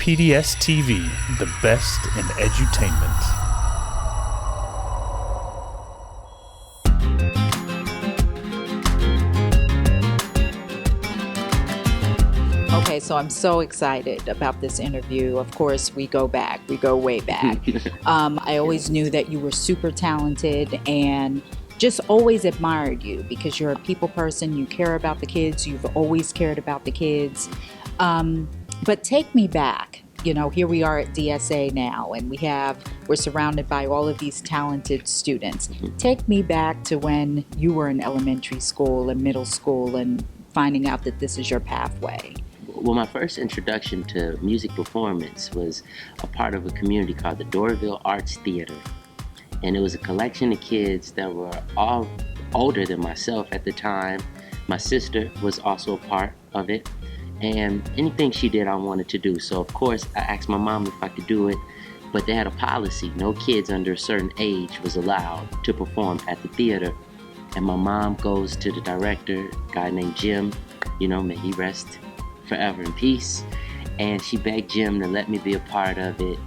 PDS TV, the best in edutainment. Okay, so I'm so excited about this interview. Of course, we go way back. I always knew that you were super talented and just always admired you because you're a people person. You care about the kids. You've always cared about the kids. But take me back. You know, here we are at DSA now, and we're surrounded by all of these talented students. Take me back to when you were in elementary school and middle school and finding out that this is your pathway. Well, my first introduction to music performance was a part of a community called the Dorville Arts Theater. And it was a collection of kids that were all older than myself at the time. My sister was also a part of it. And anything she did, I wanted to do. So, of course, I asked my mom if I could do it. But they had a policy. No kids under a certain age was allowed to perform at the theater. And my mom goes to the director, a guy named Jim. You know, may he rest forever in peace. And she begged Jim to let me be a part of it.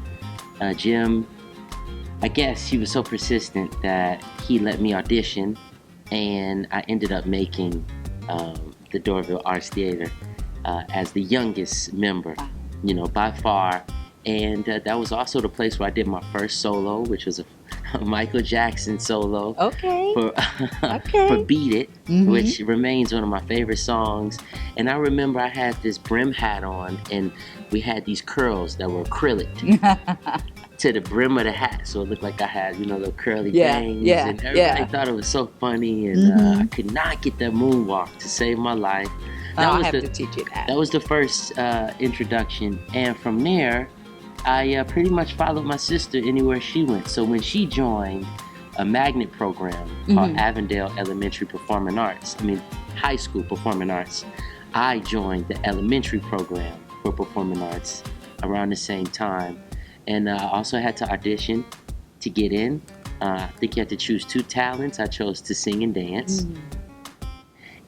Jim, I guess he was so persistent that he let me audition, and I ended up making the Dorville Arts Theater as the youngest member, you know, by far. And that was also the place where I did my first solo, which was a Michael Jackson solo. For Beat It, which remains one of my favorite songs. And I remember I had this brim hat on, and we had these curls that were acrylic to the brim of the hat, so it looked like I had, you know, the curly bangs. And everybody thought it was so funny, and I could not get that moonwalk to save my life. I'll have to teach you that. That was the first introduction, and from there, I pretty much followed my sister anywhere she went. So when she joined a magnet program called Avondale Elementary High School Performing Arts, I joined the elementary program for performing arts around the same time. And I also had to audition to get in. I think you had to choose two talents. I chose to sing and dance.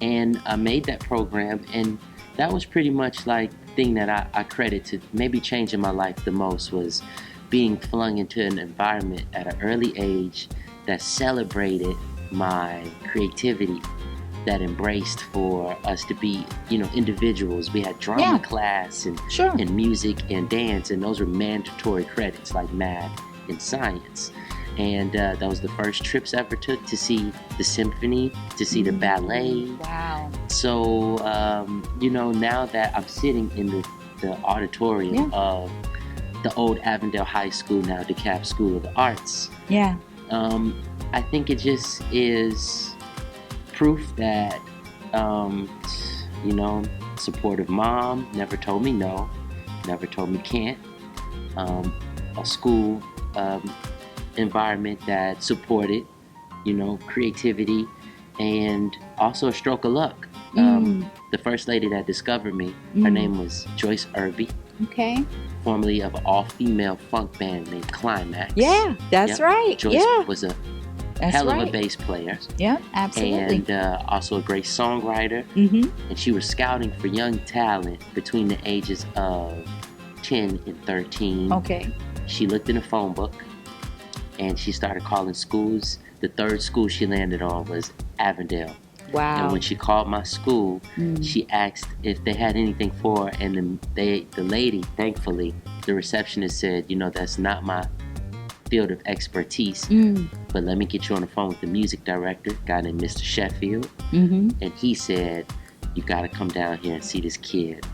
And I made that program, and that was pretty much like the thing that I credit to maybe changing my life the most, was being flung into an environment at an early age that celebrated my creativity, that embraced for us to be, you know, individuals. We had drama class and music and dance, and those were mandatory credits like math and science. And that was the first trips I ever took to see the symphony, to see the ballet. Wow. So, you know, now that I'm sitting in the auditorium of the old Avondale High School, now DeKalb School of the Arts, I think it just is proof that, you know, supportive mom never told me no, never told me can't. A school environment that supported, you know, creativity, and also a stroke of luck. The first lady that discovered me, her name was Joyce Irby. Okay. Formerly of an all-female funk band named Climax. Yeah, that's right. Joyce was a hell of a bass player. Yeah, absolutely. And also a great songwriter. And she was scouting for young talent between the ages of 10 and 13. Okay. She looked in a phone book, and she started calling schools. The third school she landed on was Avondale. Wow. And when she called my school, she asked if they had anything for her, and the lady, thankfully, the receptionist said, you know, that's not my field of expertise, but let me get you on the phone with the music director, a guy named Mr. Sheffield. And he said, you got to come down here and see this kid.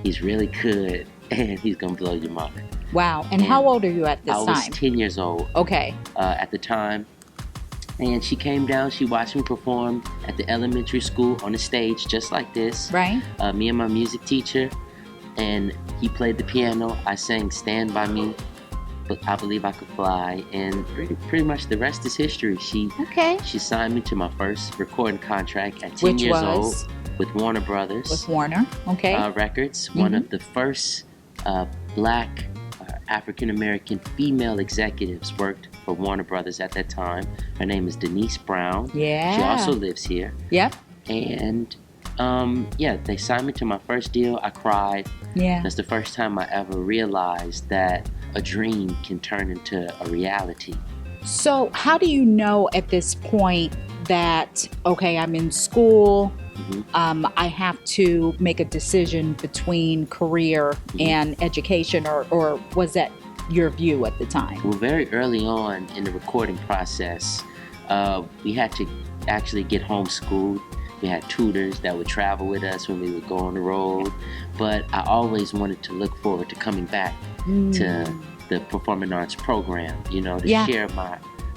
He's really good, and he's going to blow your mind. Wow. And how old are you at this time? I was 10 years old. Okay. At the time. And she came down, she watched me perform at the elementary school on the stage just like this. Right. Me and my music teacher, and he played the piano. I sang Stand By Me, but I Believe I Could Fly, and pretty much the rest is history. She signed me to my first recording contract at 10 years old with Warner Brothers. With Warner, Records, one of the first black African-American female executives worked for Warner Brothers at that time. Her name is Denise Brown. Yeah. She also lives here. Yep. And Yeah, they signed me to my first deal. I cried. Yeah. That's the first time I ever realized that a dream can turn into a reality. So how do you know at this point that, okay, I'm in school, I have to make a decision between career and education, or was that your view at the time? Well, very early on in the recording process, we had to actually get homeschooled. We had tutors that would travel with us when we would go on the road. But I always wanted to look forward to coming back to the performing arts program, to share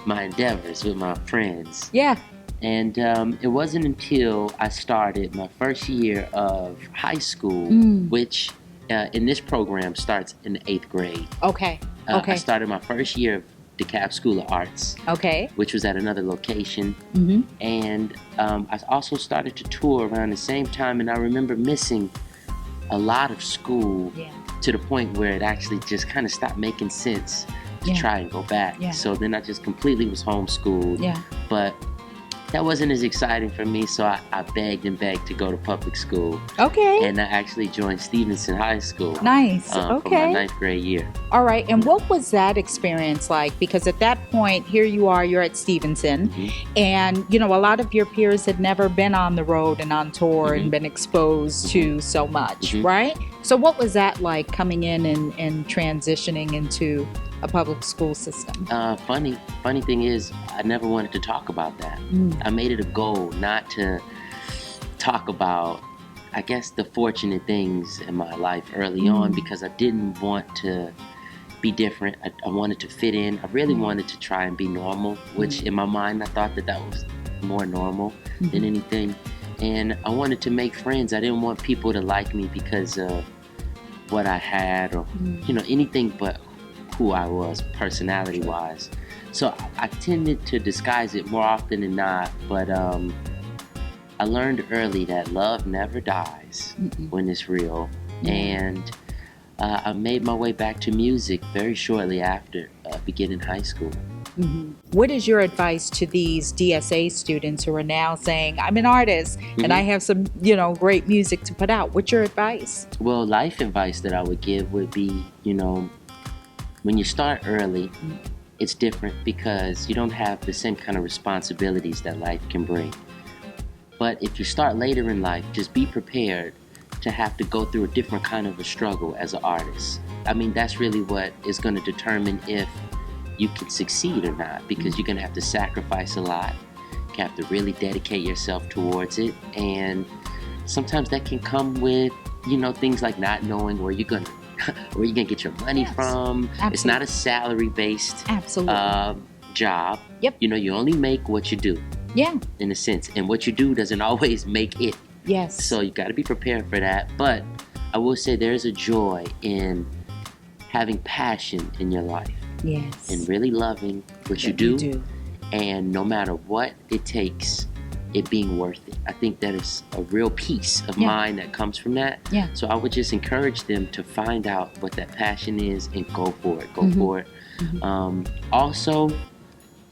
my endeavors with my friends. Yeah. And it wasn't until I started my first year of high school, which in this program starts in the 8th grade. Okay. I started my first year of DeKalb School of Arts, which was at another location. And I also started to tour around the same time, and I remember missing a lot of school to the point where it actually just kind of stopped making sense to try and go back. So then I just completely was homeschooled. But that wasn't as exciting for me, so I begged and begged to go to public school. Okay. And I actually joined Stephenson High School. Nice. For my 9th grade year. All right. And what was that experience like? Because at that point, here you are, you're at Stephenson, and, a lot of your peers had never been on the road and on tour and been exposed to so much, right? So what was that like, coming in and transitioning into a public school system? Funny thing is, I never wanted to talk about that. I made it a goal not to talk about, I guess, the fortunate things in my life early on, because I didn't want to be different. I wanted to fit in. I really wanted to try and be normal, which in my mind, I thought that was more normal than anything. And I wanted to make friends. I didn't want people to like me because of what I had or, anything but who I was personality-wise. So I tended to disguise it more often than not, but I learned early that love never dies when it's real. And I made my way back to music very shortly after beginning high school. What is your advice to these DSA students who are now saying, I'm an artist and I have some, great music to put out? What's your advice? Well, life advice that I would give would be, when you start early, it's different because you don't have the same kind of responsibilities that life can bring. But if you start later in life, just be prepared to have to go through a different kind of a struggle as an artist. I mean, that's really what is going to determine if you can succeed or not, because you're going to have to sacrifice a lot. You have to really dedicate yourself towards it. And sometimes that can come with, things like not knowing where you're going to get your money from. Absolutely. It's not a salary-based job. Yep. You only make what you do. Yeah. In a sense. And what you do doesn't always make it. Yes. So you got to be prepared for that. But I will say there's a joy in having passion in your life. Yes. And really loving what you do. And no matter what it takes, it being worth it. I think that is a real peace of mind that comes from that. Yeah. So I would just encourage them to find out what that passion is and go for it. Go for it. Also,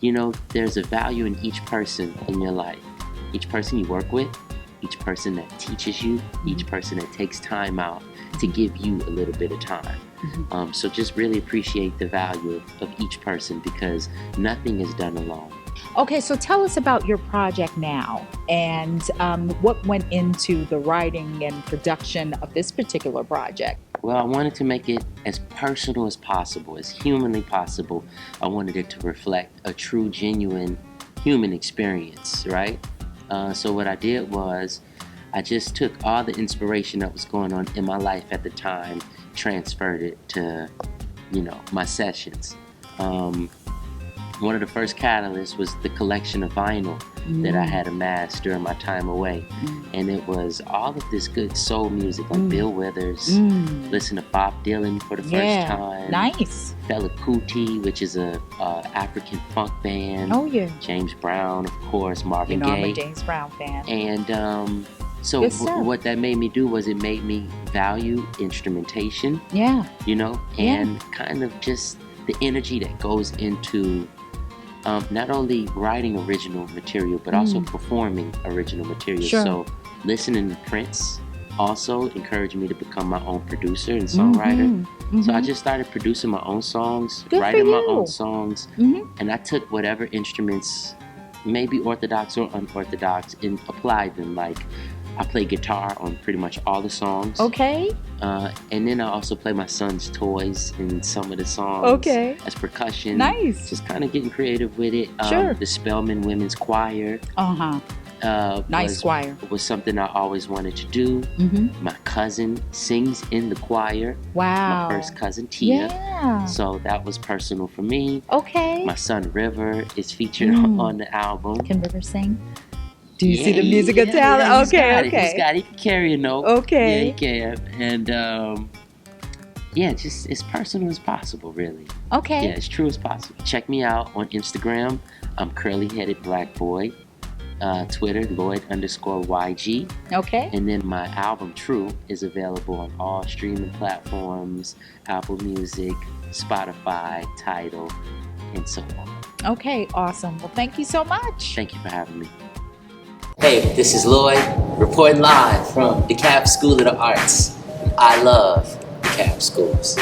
there's a value in each person in your life. Each person you work with, each person that teaches you, each person that takes time out to give you a little bit of time. So just really appreciate the value of each person, because nothing is done alone. Okay, so tell us about your project now and what went into the writing and production of this particular project. Well, I wanted to make it as personal as possible, as humanly possible. I wanted it to reflect a true, genuine human experience, right? So what I did was I just took all the inspiration that was going on in my life at the time, transferred it to, my sessions. One of the first catalysts was the collection of vinyl that I had amassed during my time away. And it was all of this good soul music, like Bill Withers, listen to Bob Dylan for the first time. Nice. Fela Kuti, which is a African funk band. Oh, yeah. James Brown, of course, Marvin Gaye. I'm a James Brown fan. And so what that made me do was it made me value instrumentation. Yeah. And kind of just the energy that goes into not only writing original material, but also performing original material. Sure. So listening to Prince also encouraged me to become my own producer and songwriter. So I just started producing my own songs, Good writing for my you. own songs, and I took whatever instruments, maybe orthodox or unorthodox, and applied them. Like, I play guitar on pretty much all the songs. Okay. And then I also play my son's toys in some of the songs. Okay. As percussion. Nice. Just kind of getting creative with it. Sure. The Spelman Women's Choir. Nice choir. Was something I always wanted to do. My cousin sings in the choir. Wow. My first cousin, Tia. Yeah. So that was personal for me. Okay. My son, River, is featured on the album. Can River sing? Do you see the musical talent? Yeah, Okay. He can carry a note. Okay. Yeah, he can. And yeah, just as personal as possible, really. Okay. Yeah, as true as possible. Check me out on Instagram. I'm Curly-Headed Black Boy. Twitter, Lloyd_YG. Okay. And then my album, True, is available on all streaming platforms, Apple Music, Spotify, Tidal, and so on. Okay, awesome. Well, thank you so much. Thank you for having me. Hey, this is Lloyd, reporting live from DeKalb School of the Arts. I love DeKalb schools.